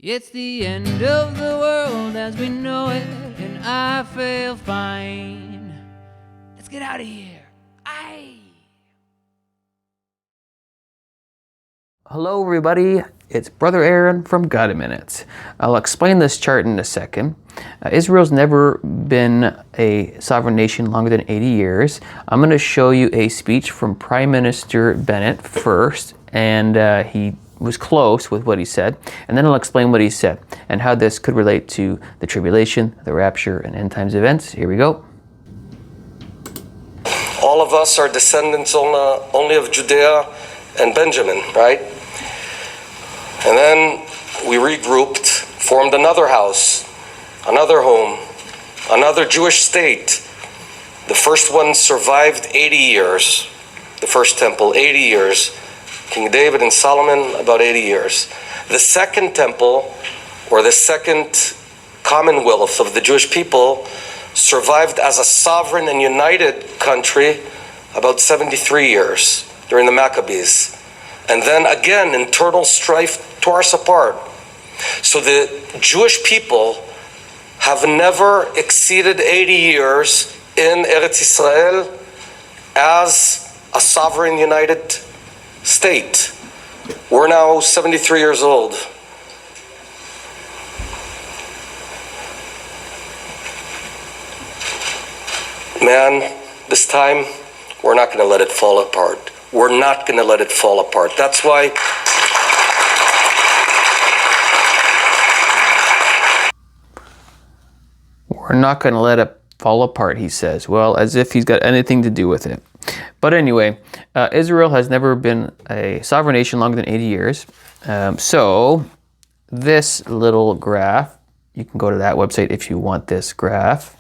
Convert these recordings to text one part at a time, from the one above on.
It's the end of the world as we know it, and I feel fine. Let's get out of here. Aye. Hello everybody, it's Brother Aaron from God a Minute. I'll explain this chart in a second. Israel's never been a sovereign nation longer than 80 years. I'm going to show you a speech from Prime Minister Bennett first, and he was close with what he said, and then I'll explain what he said and how this could relate to the tribulation, the rapture, and end times events. Here we go. All of us are descendants only of Judea and Benjamin, right? And then we regrouped, formed another house, another home, another Jewish state. The first one survived 80 years, the first temple, 80 years. King David and Solomon, about 80 years. The second temple, or the second commonwealth of the Jewish people, survived as a sovereign and united country about 73 years during the Maccabees. And then again, internal strife tore us apart. So the Jewish people have never exceeded 80 years in Eretz Israel as a sovereign united state. We're now 73 years old. Man, this time, we're not going to let it fall apart. We're not going to let it fall apart. That's why We're not going to let it fall apart, he says. Well, as if he's got anything to do with it. But anyway, Israel has never been a sovereign nation longer than 80 years. So this little graph, you can go to that website if you want this graph,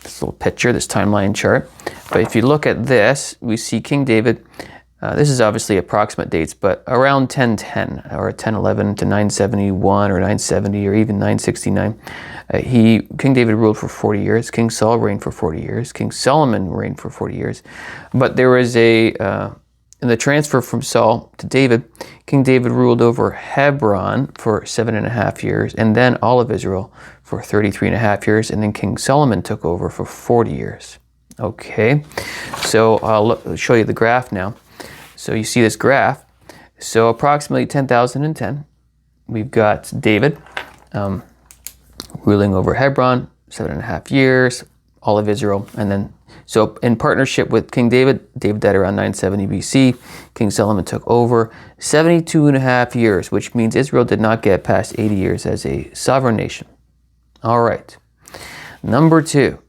this little picture, this timeline chart. But if you look at this, we see King David. This is obviously approximate dates, but around 1010 or 1011 to 971 or 970 or even 969, King David ruled for 40 years. King Saul reigned for 40 years. King Solomon reigned for 40 years. But there was in the transfer from Saul to David, King David ruled over Hebron for 7.5 years, and then all of Israel for 33.5 years, and then King Solomon took over for 40 years. Okay, so I'll show you the graph now. So you see this graph. So approximately 10,010, we've got David ruling over Hebron, 7.5 years, all of Israel. And then, so in partnership with King David, David died around 970 BC. King Solomon took over 72.5 years, which means Israel did not get past 80 years as a sovereign nation. All right. Number two,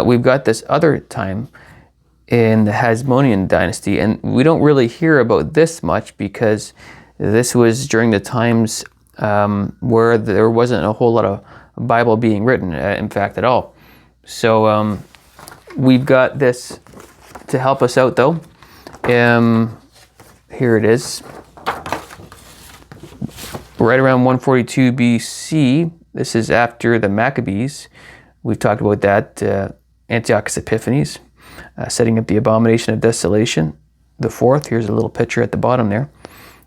we've got this other time in the Hasmonean dynasty, and we don't really hear about this much because this was during the times where there wasn't a whole lot of Bible being written, in fact, at all. So we've got this to help us out, though. Here it is. Right around 142 BC, this is after the Maccabees. We've talked about that, Antiochus Epiphanes. Setting up the abomination of desolation, the fourth. Here's a little picture at the bottom there.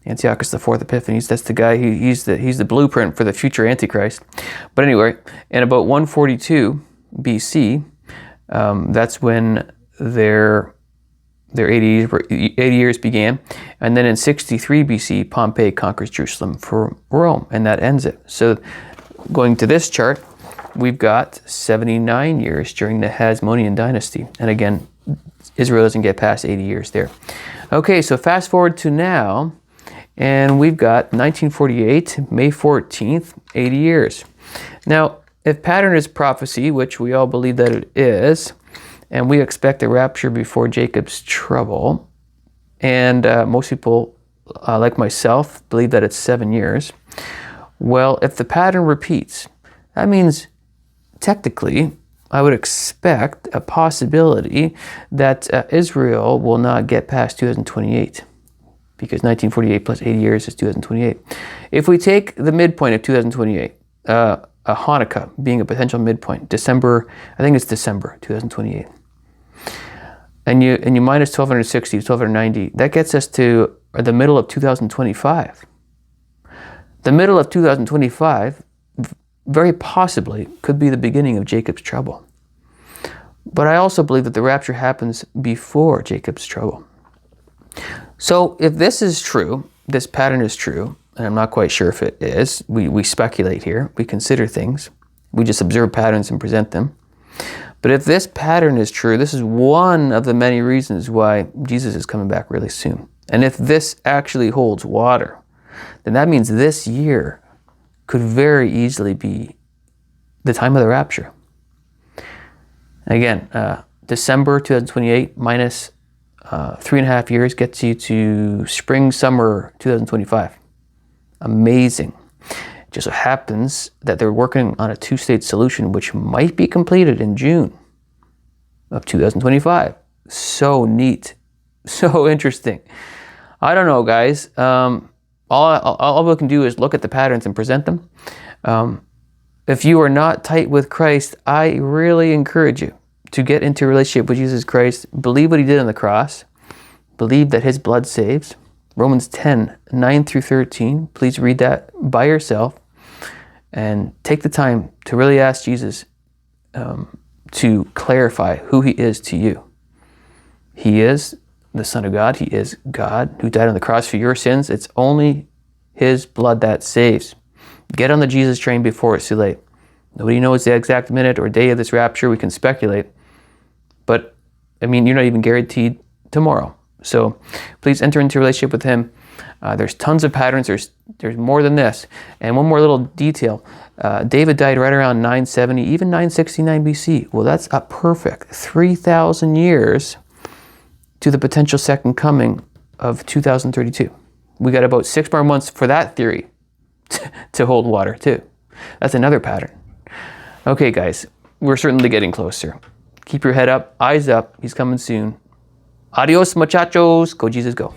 Antiochus the fourth Epiphanes. That's the guy. He's the blueprint for the future Antichrist. But anyway, in about 142 BC, that's when their 80 years began. And then in 63 BC, Pompey conquers Jerusalem for Rome, and that ends it. So going to this chart, we've got 79 years during the Hasmonean dynasty. And again, Israel doesn't get past 80 years there. Okay, so fast forward to now, and we've got 1948, May 14th, 80 years. Now, if pattern is prophecy, which we all believe that it is, and we expect a rapture before Jacob's trouble, and most people, like myself, believe that it's 7 years. Well, if the pattern repeats, that means technically, I would expect a possibility that Israel will not get past 2028, because 1948 plus 80 years is 2028. If we take the midpoint of 2028, a Hanukkah being a potential midpoint, December, I think it's December 2028, and you minus 1260, 1290, that gets us to the middle of 2025. The middle of 2025 very possibly could be the beginning of Jacob's trouble. But I also believe that the rapture happens before Jacob's trouble. So if this is true, this pattern is true, and I'm not quite sure if it is, we speculate here, we consider things, we just observe patterns and present them. But if this pattern is true, this is one of the many reasons why Jesus is coming back really soon. And if this actually holds water, then that means this year could very easily be the time of the rapture. Again, December 2028 minus 3.5 years gets you to spring, summer 2025. Amazing. It just so happens that they're working on a two-state solution which might be completed in June of 2025. So neat. So interesting. I don't know, guys. All we can do is look at the patterns and present them. If you are not tight with Christ, I really encourage you to get into a relationship with Jesus Christ. Believe what he did on the cross. Believe that his blood saves. Romans 10, 9 through 13. Please read that by yourself and take the time to really ask Jesus to clarify who he is to you. He is the Son of God. He is God who died on the cross for your sins. It's only his blood that saves. Get on the Jesus train before it's too late. Nobody knows the exact minute or day of this rapture. We can speculate. But, I mean, you're not even guaranteed tomorrow. So please enter into a relationship with him. There's tons of patterns. There's more than this. And one more little detail. David died right around 970, even 969 BC. Well, that's a perfect 3,000 years to the potential second coming of 2032. We got about 6 more months for that theory to hold water too. That's another pattern. Okay, guys, we're certainly getting closer. Keep your head up, eyes up. He's coming soon. Adios, muchachos. Go Jesus, go.